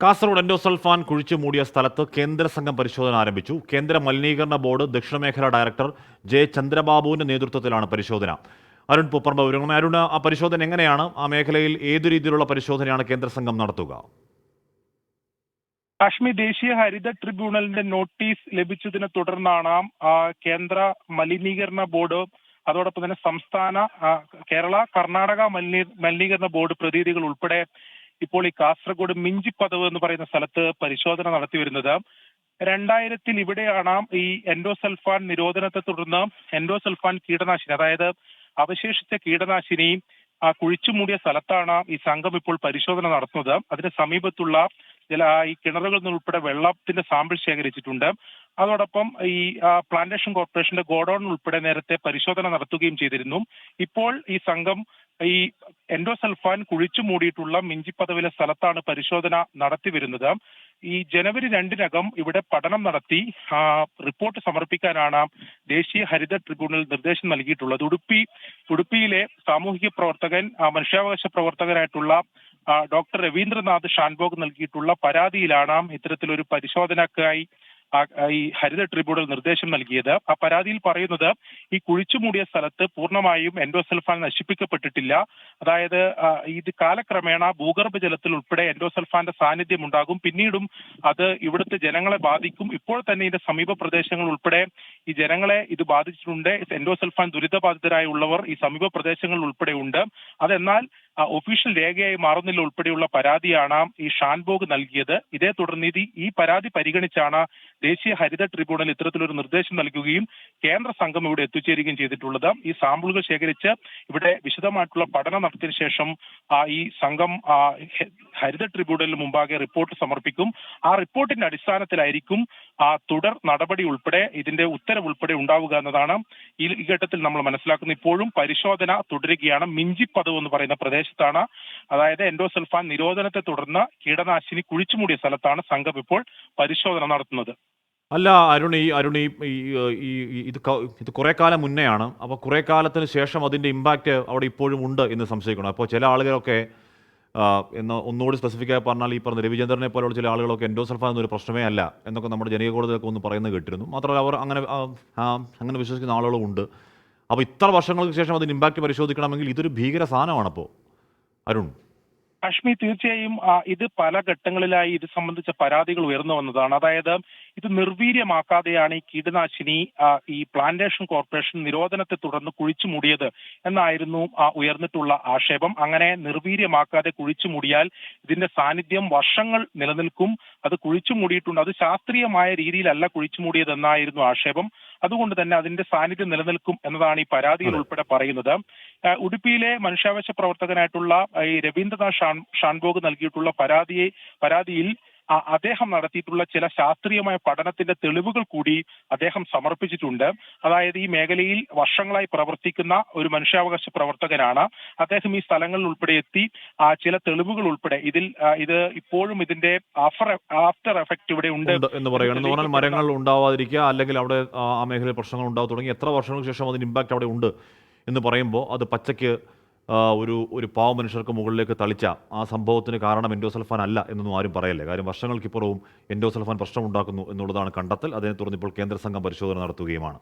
Kasaragod endosulfan കുഴിച്ചു മൂടിയ സ്ഥലത്ത് കേന്ദ്ര സംഘം പരിശോധന ആരംഭിച്ചു. കേന്ദ്ര മലിനീകരണ ബോർഡ് ദക്ഷിണമേഖല ഡയറക്ടർ ജെ ചന്ദ്രബാബുവിന്റെ നേതൃത്വത്തിലാണ് പരിശോധന. അരുൺ പൂപ്പറമ്പ് വിവരങ്ങൾ. അരുൺ, ആ പരിശോധന എങ്ങനെയാണ്? ആ മേഖലയിൽ ഏതു രീതിയിലുള്ള പരിശോധനയാണ് കേന്ദ്ര സംഘം നടത്തുക? കാശ്മീർ ദേശീയ ഹരിത ട്രിബ്യൂണലിന്റെ നോട്ടീസ് ലഭിച്ചതിനെ തുടർന്നാണ് കേന്ദ്ര മലിനീകരണ ബോർഡ്, അതോടൊപ്പം തന്നെ സംസ്ഥാന കേരള കർണാടക മലിനീകരണ ബോർഡ് പ്രതിനിധികൾ ഉൾപ്പെടെ ഇപ്പോൾ ഈ കാസർഗോഡ് മിഞ്ചിപ്പതവ് എന്ന് പറയുന്ന സ്ഥലത്ത് പരിശോധന നടത്തി വരുന്നത്. 2000-ൽ ഇവിടെയാണ് ഈ എൻഡോസൾഫാൻ നിരോധനത്തെ തുടർന്ന് എൻഡോസൾഫാൻ കീടനാശിനി, അതായത് അവശേഷിച്ച കീടനാശിനി കുഴിച്ചുമൂടിയ സ്ഥലത്താണ് ഈ സംഘം ഇപ്പോൾ പരിശോധന നടത്തുന്നത്. അതിന് സമീപത്തുള്ള ഈ കിണറുകളിൽ നിന്നുൾപ്പെടെ വെള്ളത്തിന്റെ സാമ്പിൾ ശേഖരിച്ചിട്ടുണ്ട്. അതോടൊപ്പം ഈ പ്ലാന്റേഷൻ കോർപ്പറേഷന്റെ ഗോഡൌൺ ഉൾപ്പെടെ നേരത്തെ പരിശോധന നടത്തുകയും ചെയ്തിരുന്നു. ഇപ്പോൾ ഈ സംഘം ഈ എൻഡോസൾഫാൻ കുഴിച്ചു മൂടിയിട്ടുള്ള മിഞ്ചിപ്പതവിലെ സ്ഥലത്താണ് പരിശോധന നടത്തി വരുന്നത്. ഈ ജനുവരി 2-നകം ഇവിടെ പഠനം നടത്തി റിപ്പോർട്ട് സമർപ്പിക്കാനാണ് ദേശീയ ഹരിത ട്രിബ്യൂണൽ നിർദ്ദേശം നൽകിയിട്ടുള്ളത്. ഉടുപ്പിയിലെ സാമൂഹിക പ്രവർത്തകൻ, മനുഷ്യാവകാശ പ്രവർത്തകനായിട്ടുള്ള ഡോക്ടർ രവീന്ദ്രനാഥ് ഷാൻഭോഗ് നൽകിയിട്ടുള്ള പരാതിയിലാണ് ഇത്തരത്തിലൊരു പരിശോധനക്കായി ഈ ഹരിത ട്രിബ്യൂണൽ നിർദ്ദേശം നൽകിയത്. ആ പരാതിയിൽ പറയുന്നത് ഈ കുഴിച്ചുമൂടിയ സ്ഥലത്ത് പൂർണ്ണമായും എൻഡോസൾഫാൻ നശിപ്പിക്കപ്പെട്ടിട്ടില്ല. അതായത് ഇത് കാലക്രമേണ ഭൂഗർഭ ജലത്തിൽ ഉൾപ്പെടെ എൻഡോസൾഫാന്റെ സാന്നിധ്യം ഉണ്ടാകും, പിന്നീടും അത് ഇവിടുത്തെ ജനങ്ങളെ ബാധിക്കും. ഇപ്പോൾ തന്നെ ഇതിന്റെ സമീപ പ്രദേശങ്ങൾ ഉൾപ്പെടെ ഈ ജനങ്ങളെ ഇത് ബാധിച്ചിട്ടുണ്ട്. എൻഡോസൾഫാൻ ദുരിതബാധിതരായുള്ളവർ ഈ സമീപ പ്രദേശങ്ങളിൽ ഉൾപ്പെടെ ഉണ്ട്. അതെന്നാൽ ഒഫീഷ്യൽ രേഖയായി മാറുന്നില്ല ഉൾപ്പെടെയുള്ള പരാതിയാണ് ഈ ഷാൻഭോഗ് നൽകിയത്. ഇതേ തുടർന്ന് ഈ പരാതി പരിഗണിച്ചാണ് ദേശീയ ഹരിത ട്രിബ്യൂണൽ ഇത്തരത്തിലൊരു നിർദ്ദേശം നൽകുകയും കേന്ദ്ര സംഘം ഇവിടെ എത്തിച്ചേരുകയും ചെയ്തിട്ടുള്ളത്. ഈ സാമ്പിളുകൾ ശേഖരിച്ച് ഇവിടെ വിശദമായിട്ടുള്ള പഠനം നടത്തിയ ശേഷം ഈ സംഘം ഹരിത ട്രിബ്യൂണലിന് മുമ്പാകെ റിപ്പോർട്ട് സമർപ്പിക്കും. ആ റിപ്പോർട്ടിന്റെ അടിസ്ഥാനത്തിലായിരിക്കും തുടർ നടപടി ഉൾപ്പെടെ ഇതിന്റെ ഉത്തരവ് ഉൾപ്പെടെ ഉണ്ടാവുക എന്നതാണ് ഈ ഘട്ടത്തിൽ നമ്മൾ മനസ്സിലാക്കുന്നത്. ഇപ്പോഴും പരിശോധന തുടരുകയാണ്. മിഞ്ചിപ്പതവ് എന്ന് പറയുന്ന പ്രദേശത്താണ്, അതായത് എൻഡോസൾഫാൻ നിരോധനത്തെ തുടർന്ന് കീടനാശിനി കുഴിച്ചുമൂടിയ സ്ഥലത്താണ് സംഘം ഇപ്പോൾ പരിശോധന നടത്തുന്നത്. അല്ല അരുൺ, ഇത് കുറെ കാലം മുന്നെയാണ്. അപ്പോൾ കുറെ കാലത്തിന് ശേഷം അതിന്റെ ഇമ്പാക്റ്റ് അവിടെ ഇപ്പോഴും ഉണ്ട് എന്ന് സംശയിക്കണം. അപ്പോൾ ചില ആളുകളൊക്കെ ഒന്നുകൂടി സ്പെസിഫിക് ആയി പറഞ്ഞാൽ, ഈ പറഞ്ഞ രവിചന്ദ്രനെ പോലുള്ള ചില ആളുകളൊക്കെ എൻഡോസൾഫാൻ എന്നൊരു പ്രശ്നമേ അല്ല എന്നൊക്കെ നമ്മുടെ ജനകീയ കോടതിയൊക്കെ ഒന്ന് പറയുന്നത് കേട്ടിരുന്നു. മാത്രമല്ല അവർ അങ്ങനെ വിശ്വസിക്കുന്ന ആളുകളും ഉണ്ട്. അപ്പോൾ ഇത്ര വർഷങ്ങൾക്ക് ശേഷം അതിന് ഇമ്പാക്റ്റ് പരിശോധിക്കണമെങ്കിൽ ഇതൊരു ഭീകര സാധനമാണപ്പോൾ അരുൺ. കാശ്മീർ തീർച്ചയായും ഇത് പല ഘട്ടങ്ങളിലായി ഇത് സംബന്ധിച്ച പരാതികൾ ഉയർന്നു വന്നതാണ്. അതായത് ഇത് നിർവീര്യമാക്കാതെയാണ് ഈ കീടനാശിനി ഈ പ്ലാന്റേഷൻ കോർപ്പറേഷൻ നിരോധനത്തെ തുടർന്ന് കുഴിച്ചു മൂടിയത് എന്നായിരുന്നു ഉയർന്നിട്ടുള്ള ആക്ഷേപം. അങ്ങനെ നിർവീര്യമാക്കാതെ കുഴിച്ചു മൂടിയാൽ ഇതിന്റെ സാന്നിധ്യം വർഷങ്ങൾ നിലനിൽക്കും. അത് കുഴിച്ചു മൂടിയിട്ടുണ്ട്, അത് ശാസ്ത്രീയമായ രീതിയിലല്ല കുഴിച്ചു മൂടിയതെന്നായിരുന്നു ആക്ഷേപം. അതുകൊണ്ട് തന്നെ അതിന്റെ സാന്നിധ്യം നിലനിൽക്കും എന്നതാണ് ഈ പരാതിയിൽ ഉൾപ്പെടെ പറയുന്നത്. ഉടുപ്പിയിലെ മനുഷ്യാവകാശ പ്രവർത്തകനായിട്ടുള്ള ഈ രവീന്ദ്രനാഥ് ഷാൻഭോഗ് നൽകിയിട്ടുള്ള പരാതിയിൽ അദ്ദേഹം നടത്തിയിട്ടുള്ള ചില ശാസ്ത്രീയമായ പഠനത്തിന്റെ തെളിവുകൾ കൂടി അദ്ദേഹം സമർപ്പിച്ചിട്ടുണ്ട്. അതായത് ഈ മേഖലയിൽ വർഷങ്ങളായി പ്രവർത്തിക്കുന്ന ഒരു മനുഷ്യാവകാശ പ്രവർത്തകനാണ് അദ്ദേഹം. ഈ സ്ഥലങ്ങളിൽ ഉൾപ്പെടെ എത്തി ചില തെളിവുകൾ ഉൾപ്പെടെ ഇത് ഇപ്പോഴും ഇതിന്റെ ആഫ്റ്റർ എഫക്ട് ഇവിടെ ഉണ്ട് എന്ന് പറയുന്നത്. മരങ്ങൾ ഉണ്ടാവാതിരിക്കുക, അല്ലെങ്കിൽ അവിടെ ആ മേഖലയിൽ പ്രശ്നങ്ങൾ ഉണ്ടാവും തുടങ്ങി എത്ര വർഷങ്ങൾക്ക് ശേഷം അതിന് ഇമ്പാക്റ്റ് അവിടെ ഉണ്ട് എന്ന് പറയുമ്പോൾ അത് പച്ചയ്ക്ക് ഒരു പാവ മനുഷ്യർക്ക് മുകളിലേക്ക് തളിച്ച ആ സംഭവത്തിന് കാരണം എൻഡോസൾഫാൻ അല്ല എന്നൊന്നും ആരും പറയല്ലേ. കാര്യം വർഷങ്ങൾക്കിപ്പുറവും എൻഡോസൾഫാൻ പ്രശ്നമുണ്ടാക്കുന്നു എന്നുള്ളതാണ് കണ്ടെത്തൽ. അതിനെ തുടർന്ന് ഇപ്പോൾ കേന്ദ്ര സംഘം പരിശോധന നടത്തുകയുമാണ്.